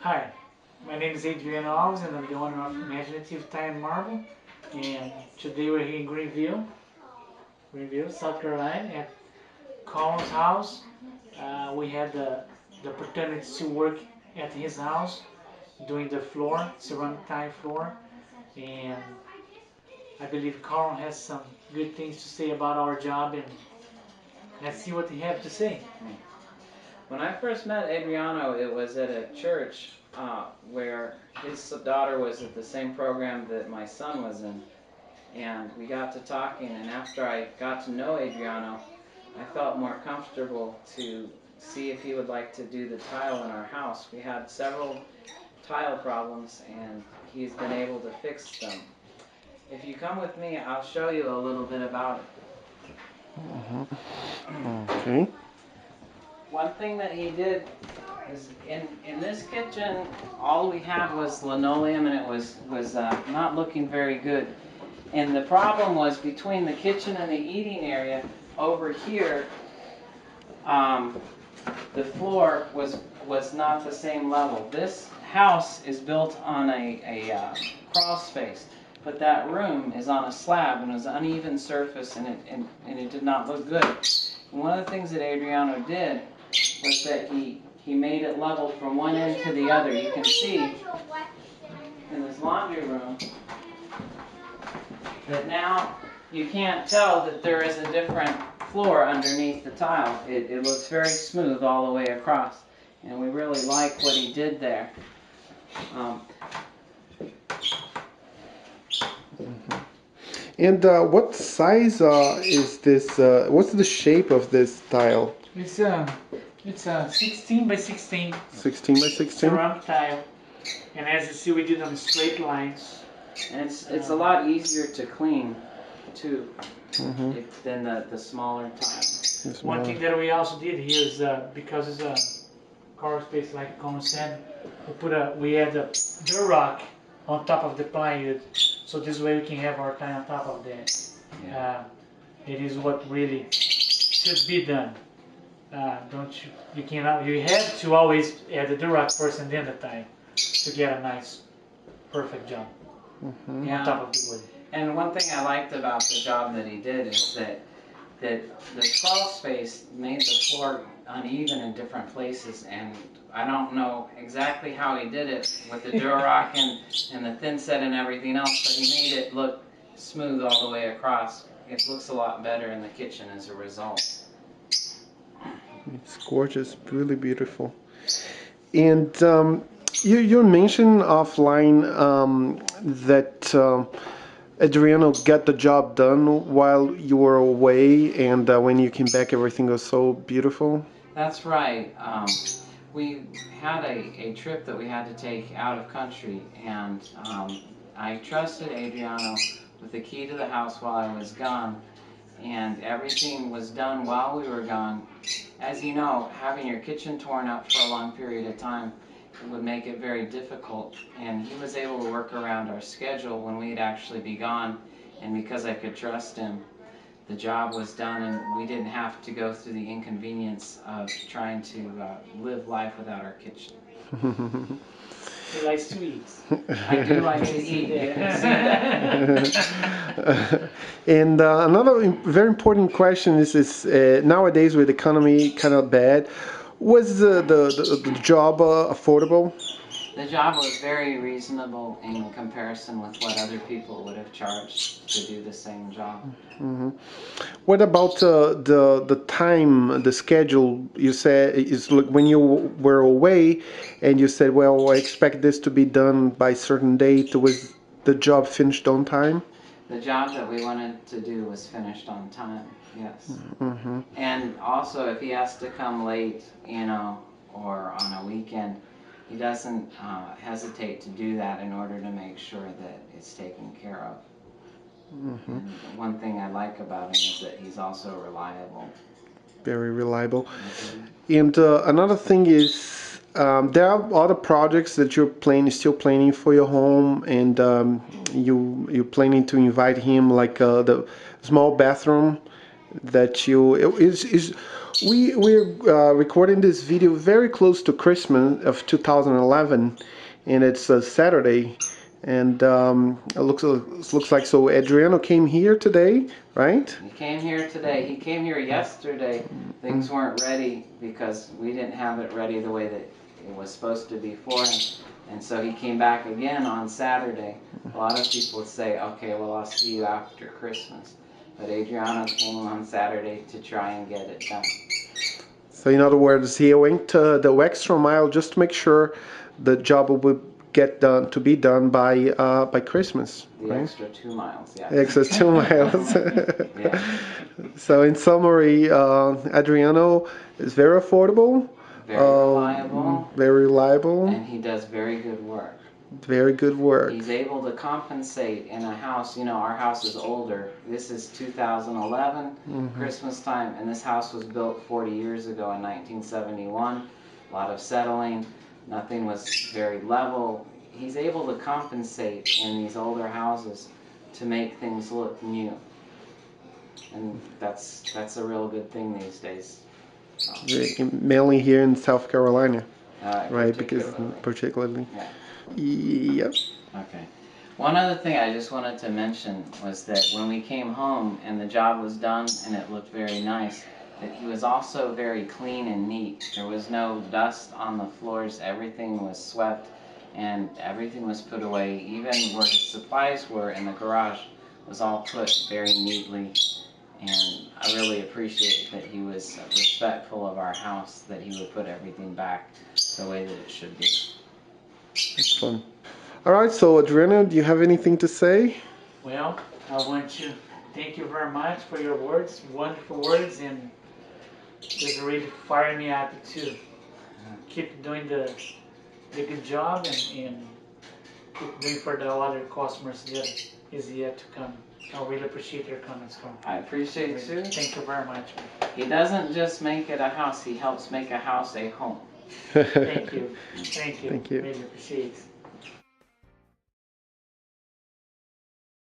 Hi, my name is Adriano and I'm the owner of Imaginative Tile and Marble. And today we're here in Greenville, South Carolina, at Colin's house. We had the opportunity to work at his house, doing the floor, ceramic tile floor. And I believe Colin has some good things to say about our job, and let's see what he has to say. When I first met Adriano, it was at a church where his daughter was at the same program that my son was in. And we got to talking, and after I got to know Adriano, I felt more comfortable to see if he would like to do the tile in our house. We had several tile problems, and he's been able to fix them. If you come with me, I'll show you a little bit about it. Okay. One thing that he did is in this kitchen, all we had was linoleum, and it was not looking very good. And the problem was between the kitchen and the eating area over here, the floor was not the same level. This house is built on a crawl space, but that room is on a slab and it was uneven surface, and it did not look good. And one of the things that Adriano did was that he made it level from one end to the other. You can see in this laundry room that now you can't tell that there is a different floor underneath the tile. It looks very smooth all the way across, and we really like what he did there. And what size is this? What's the shape of this tile? It's a 16 by 16 16 by 16? ceramic tile, and as you see, we did them straight lines. And it's a lot easier to clean too than the smaller tile. One thing that we also did here is because it's a car space, like Colin said, we add a dirt rock on top of the plywood, so this way we can have our tile on top of that. Yeah. It is what really should be done. You have to always add the dirt rock first and then the tile to get a nice, perfect job on top of the wood. And one thing I liked about the job that he did is that the crawl space made the floor uneven in different places, and I don't know exactly how he did it with the Durock and the thin set and everything else, but he made it look smooth all the way across. It looks a lot better in the kitchen as a result. It's gorgeous, really beautiful. And you mentioned offline that Adriano got the job done while you were away, and when you came back, everything was so beautiful. That's right. We had a trip that we had to take out of country, and I trusted Adriano with the key to the house while I was gone, and everything was done while we were gone. As you know, having your kitchen torn up for a long period of time would make it very difficult, and he was able to work around our schedule when we'd actually be gone, and because I could trust him, the job was done, and we didn't have to go through the inconvenience of trying to live life without our kitchen. He likes to eat. I do like to eat. You can see that. And another very important question is nowadays with the economy kind of bad, was the job affordable? The job was very reasonable in comparison with what other people would have charged to do the same job. What about the time, the schedule? You said is like when you were away, and you said, well, I expect this to be done by certain date. Was the job finished on time? The job that we wanted to do was finished on time, yes. And also, if he has to come late, or on a weekend, he doesn't hesitate to do that in order to make sure that it's taken care of. And one thing I like about him is that he's also reliable. Very reliable. And another thing is, there are other projects that you're still planning for your home, and you're planning to invite him, like the small bathroom that you is We're recording this video very close to Christmas of 2011, and it's a Saturday, and it looks like so. Adriano came here today, right? He came here today. He came here yesterday. Things weren't ready because we didn't have it ready the way that it was supposed to be for him. And so he came back again on Saturday. A lot of people would say, okay, well, I'll see you after Christmas. But Adriano came on Saturday to try and get it done. So in other words, he went the extra mile just to make sure the job would get done to be done by Christmas. The right? extra 2 miles, yeah. Extra 2 miles. Yeah. So in summary, Adriano is very affordable, Very reliable, very reliable, and he does very good work. very good work. He's able to compensate in a house. You know, our house is older. This is 2011, Christmas time, and this house was built 40 years ago in 1971. A lot of settling. Nothing was very level. He's able to compensate in these older houses to make things look new. And that's a real good thing these days. Mainly here in South Carolina, right? Because Particularly. particularly. Yeah. Yep. Okay. One other thing I just wanted to mention was that when we came home and the job was done and it looked very nice, that he was also very clean and neat. There was no dust on the floors. Everything was swept and everything was put away. Even where his supplies were in the garage was all put very neatly. And I really appreciate that he was respectful of our house, that he would put everything back the way that it should be. Excellent. All right, so Adriano, do you have anything to say? Well, I want to thank you very much for your words, wonderful words, and just really firing me up to keep doing the good job and keep doing for the other customers that is yet to come. I really appreciate your comments, Carl. I appreciate it too. Thank you very much. He doesn't just make it a house, he helps make a house a home. Thank you. Thank you. Thank you. Really appreciate it.